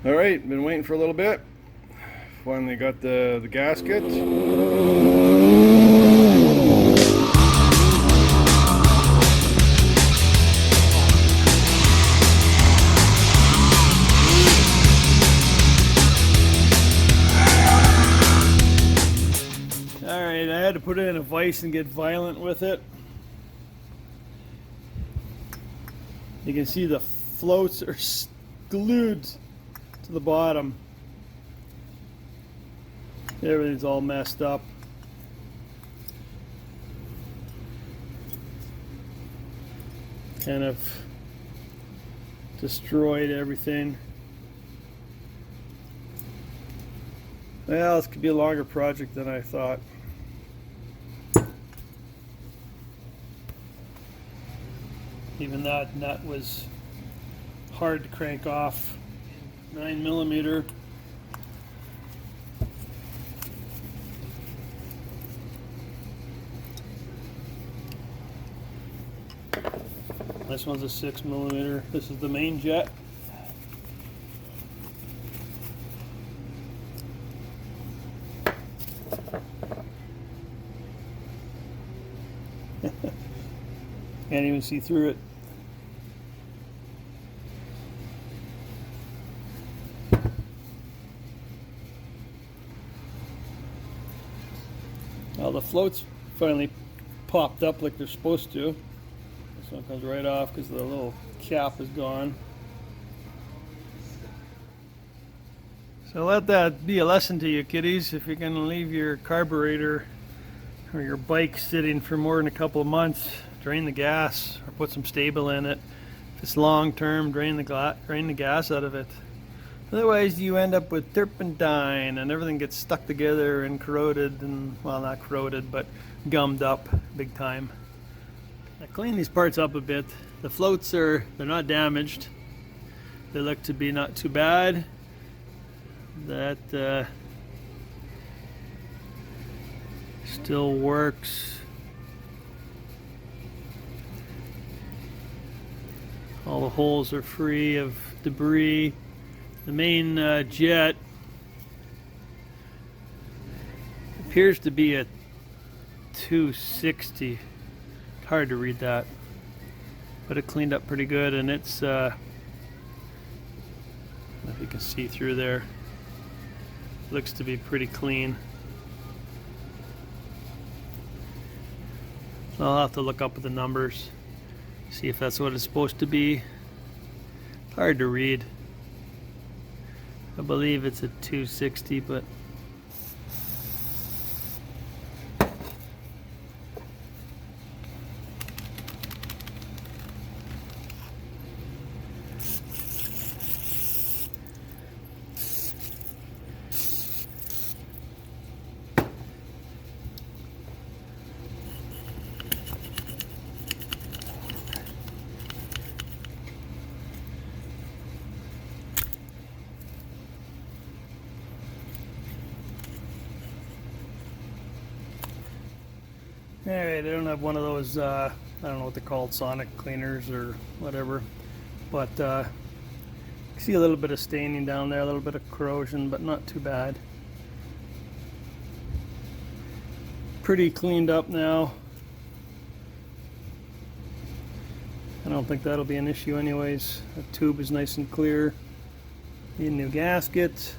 All right, been waiting for a little bit. Finally got the gasket. All right, I had to put it in a vise and get violent with it. You can see the floats are glued to the bottom. Everything's all messed up. Kind of destroyed everything. Well, this could be a longer project than I thought. Even that nut was hard to crank off. 9mm. This one's a 6mm. This is the main jet. Can't even see through it. Well, the floats finally popped up like they're supposed to. This one comes right off because the little cap is gone. So let that be a lesson to you, kiddies. If you're going to leave your carburetor or your bike sitting for more than a couple of months, drain the gas or put some stable in it. If it's long term, drain the gas out of it. Otherwise you end up with turpentine and everything gets stuck together and corroded and, well, not corroded, but gummed up big time. I cleaned these parts up a bit. The floats they're not damaged. They look to be not too bad. That still works. All the holes are free of debris. The main jet appears to be a 260. Hard to read that, but it cleaned up pretty good, and it's I don't know if you can see through there. Looks to be pretty clean. So I'll have to look up the numbers, see if that's what it's supposed to be. Hard to read. I believe it's a 260, but alright, I don't have one of those, I don't know what they're called, sonic cleaners or whatever, but see a little bit of staining down there, a little bit of corrosion, but not too bad. Pretty cleaned up now. I don't think that'll be an issue anyways. The tube is nice and clear. Need a new gasket.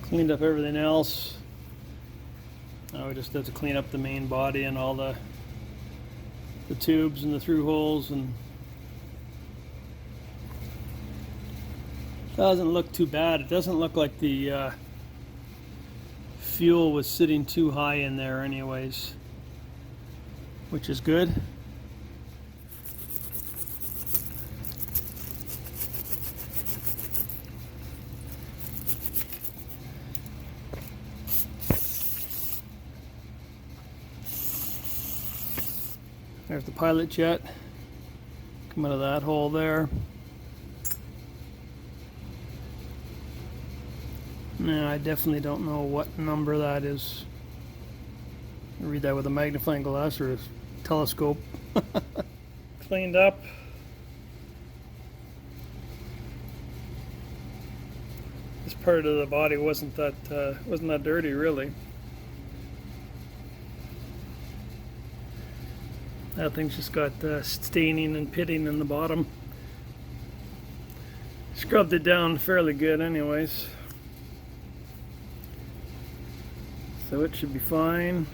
Cleaned up everything else. Now we just have to clean up the main body and all the tubes and the through holes, and doesn't look too bad. It doesn't look like the fuel was sitting too high in there anyways, which is good. There's the pilot jet. Come out of that hole there. Now, I definitely don't know what number that is. I read that with a magnifying glass or a telescope. Cleaned up. this part of the body wasn't that dirty really. That thing's just got staining and pitting in the bottom. Scrubbed it down fairly good anyways. So it should be fine.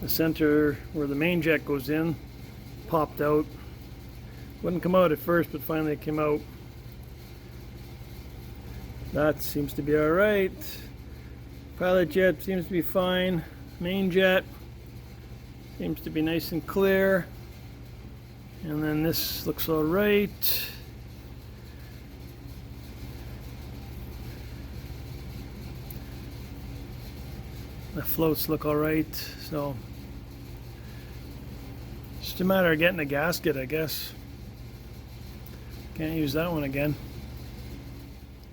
The center where the main jet goes in popped out. Wouldn't come out at first, but finally it came out. That seems to be alright. Pilot jet seems to be fine. Main jet seems to be nice and clear. And then this looks alright. The floats look alright, so just a matter of getting a gasket, I guess. Can't use that one again.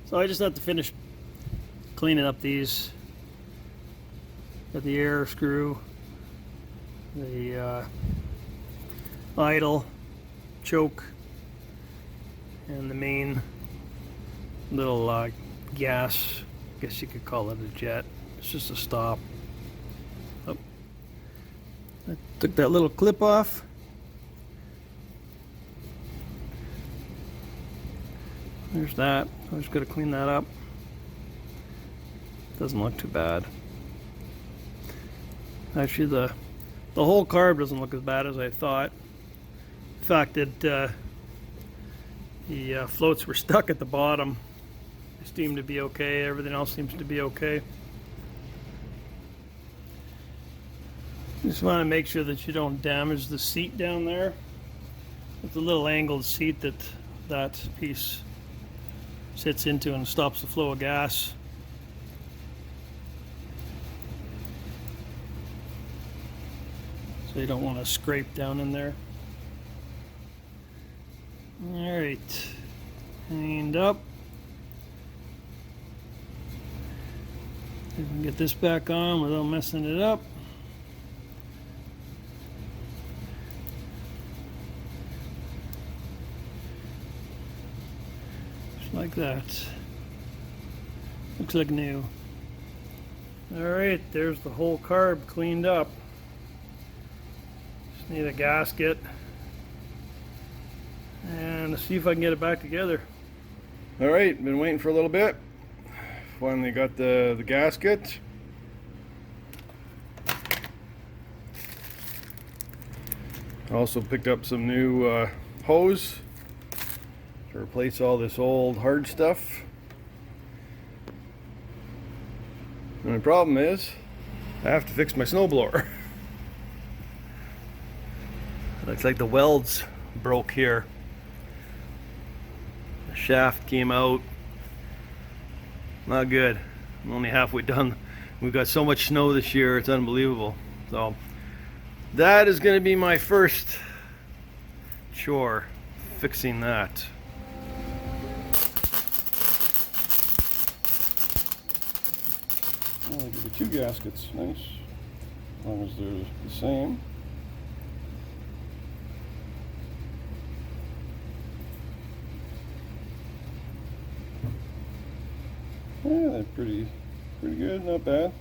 So I just have to finish cleaning up these. Got the air screw, the idle, choke, and the main little gas, I guess you could call it a jet. It's just a stop. Oh. I took that little clip off. There's that. I'm just going to clean that up. Doesn't look too bad. Actually, the whole carb doesn't look as bad as I thought. The fact that the floats were stuck at the bottom seemed to be okay. Everything else seems to be okay. Just want to make sure that you don't damage the seat down there. It's a little angled seat that piece sits into and stops the flow of gas. So you don't want to scrape down in there. Alright, cleaned up. See if we can get this back on without messing it up. Like that. Looks like new. Alright, there's the whole carb cleaned up. Just need a gasket. And let's see if I can get it back together. Alright, been waiting for a little bit. Finally got the gasket. Also picked up some new hose to replace all this old hard stuff. And the problem is I have to fix my snowblower. Looks like the welds broke here. The shaft came out. Not good. I'm only halfway done. We've got so much snow this year, it's unbelievable. So that is going to be my first chore, fixing that. I'll give you two gaskets, nice, as long as they're the same. Yeah, they're pretty good, not bad.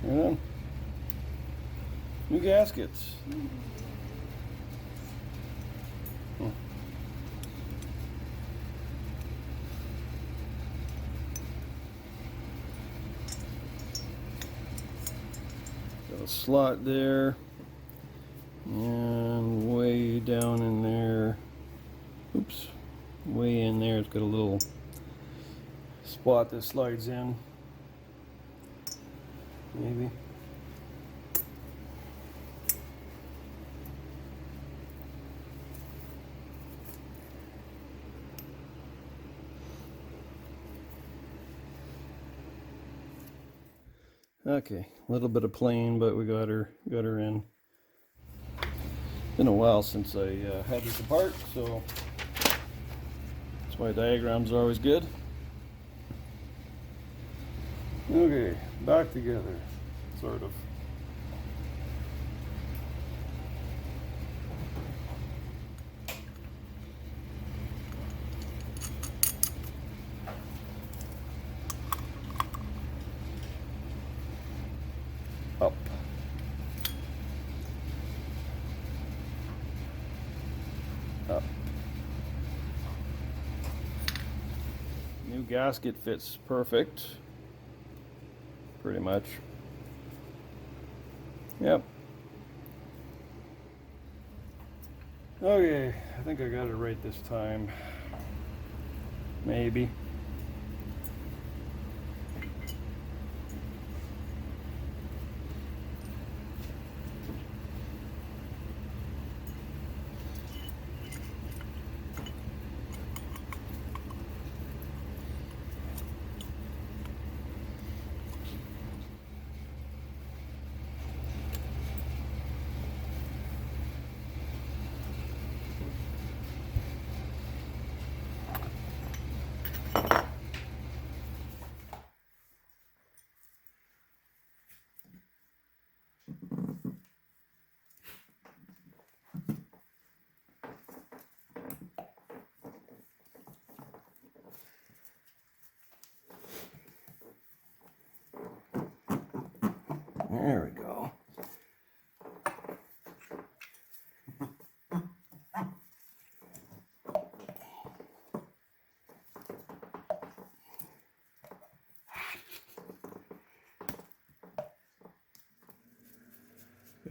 Right on. New gaskets. Got a slot there, and way down in there, oops, way in there it's got a little spot that slides in, maybe. Okay, a little bit of plane, but we got her in. Been a while since I had this apart, so that's why diagrams are always good. Okay, back together, sort of. Up. New gasket fits perfect. Pretty much. Yep. Okay, I think I got it right this time. Maybe. There we go.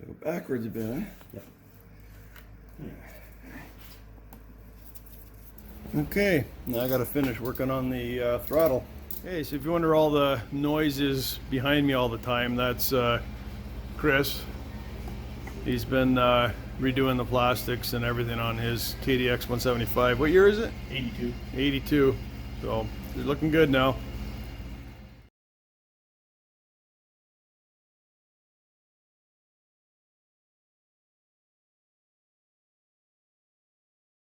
Go backwards a bit, huh? Yep. Okay, now I got to finish working on the throttle. Okay, so if you wonder all the noises behind me all the time, that's Chris. He's been redoing the plastics and everything on his KDX 175. What year is it? 82. 82. So it's looking good now.